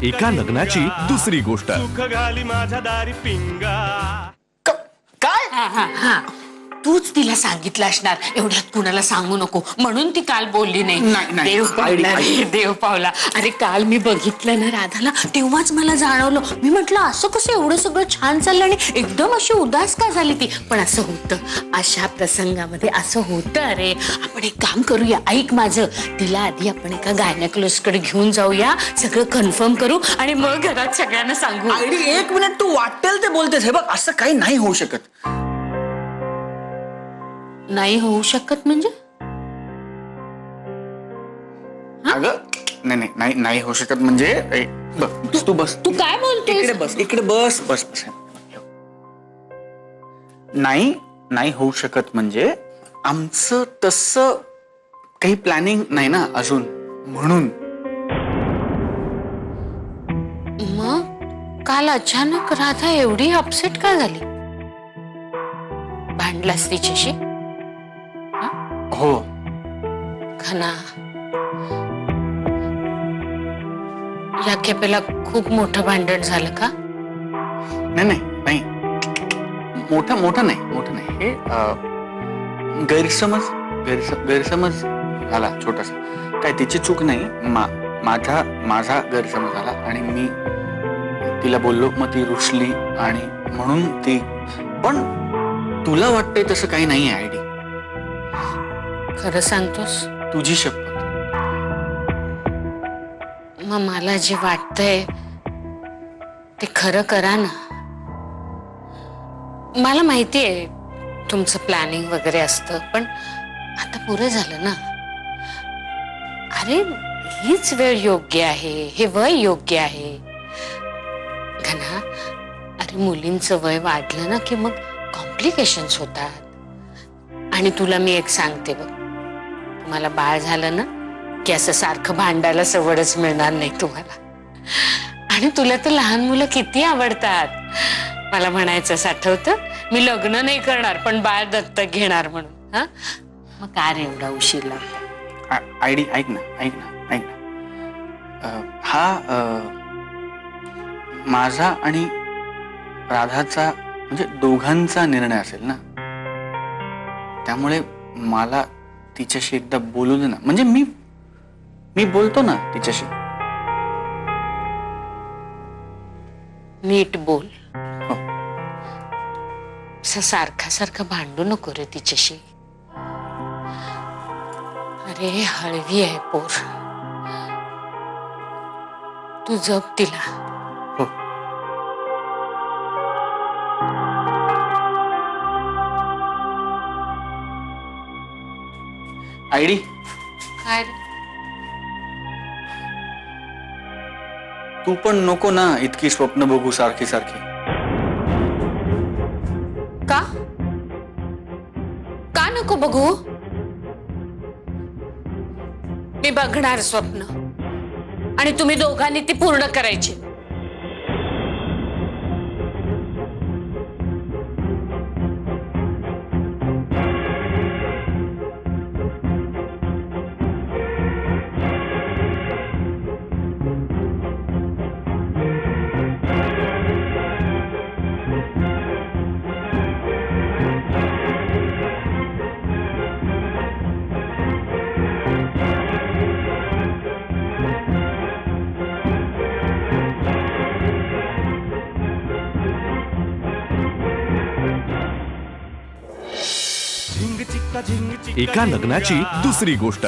एका लग्नाची दुसरी गोष्ट. काय हा हा हा तूच तिला सांगितलं असणार एवढ्यात कुणाला सांगू नको म्हणून ती काल बोलली नाही. नाही. देव पावला रे, देव पावला. अरे काल मी बघितलं ना राधाला तेव्हाच मला जाणवलं. मी म्हटलं असं कसं एवढं सगळं छान चाललं आणि एकदम अशी उदास का झाली ती. पण असं होतं अशा प्रसंगामध्ये असं होतं. अरे आपण एक काम करूया, ऐक माझं. तिला आधी आपण एका गायनेकोलॉजिस्टकडे घेऊन जाऊया, सगळं कन्फर्म करू आणि मग घरात सगळ्यांना सांगू. आयडी 1 मिनिट, तू वाटेल ते बोलतेस. हे बघ असं काही नाही होऊ शकत. नाही होऊ शकत म्हणजे अगं नाही होऊ शकत म्हणजे बस तू बस. तू काय बोलतोय? इकडे बस. नाही होऊ शकत म्हणजे आमचं तसं काही प्लॅनिंग नाही ना अजून, म्हणून. मग काल अचानक राधा एवढी अपसेट का झाली? भांडलास तिच्याशी? हो. खना या खेपेला खूप मोठं भांडण झालं का? नाही मोठं नाही हे गैरसमज झाला छोटासा. काय तिची चूक नाही, माझा गैरसमज झाला आणि मी तिला बोललो, मग ती रुसली आणि म्हणून ती. पण तुला वाटतंय तसं काही नाही आहे आयडी. खरं सांगतोस? तुझी शपथ. मग मला जे वाटतंय ते खरं करा ना. मला माहितीये तुमचं प्लॅनिंग वगैरे असतं, पण आता पुरं झालं ना. अरे हीच वेळ योग्य आहे, हे वय योग्य आहे. घना, अरे मुलींचं वय वाढलं ना की मग कॉम्प्लिकेशन्स होतात. आणि तुला मी एक सांगते बघ, तुम्हाला बाळ झालं ना की असं सारखं भांडायला सवडच मिळणार नाही तुम्हाला. आणि तुला तर लहान मुलं किती आवडतात. मला म्हणायचं आठवतं, मी लग्न नाही करणार पण बाळ दत्तक घेणार म्हणून. हा मग का रे एवढा उशीर लागला? आयडी ऐक ना. हा माझा आणि राधाचा म्हणजे दोघांचा निर्णय असेल ना, त्यामुळे मला तिच्याशी एकदा बोलू दे ना. म्हणजे मी बोलतो ना तिच्याशी. नीट बोल. हो. सारखं भांडू नको रे तिच्याशी. अरे हळवी आहे पोर, तू जप तिला. हो. आयडी काय रे? तू पण नको ना इतकी स्वप्न बघू सारखी. का नको बघू? मी बघणार स्वप्न आणि तुम्ही दोघांनी ती पूर्ण करायची. एका लग्नाची दुसरी गोष्ट.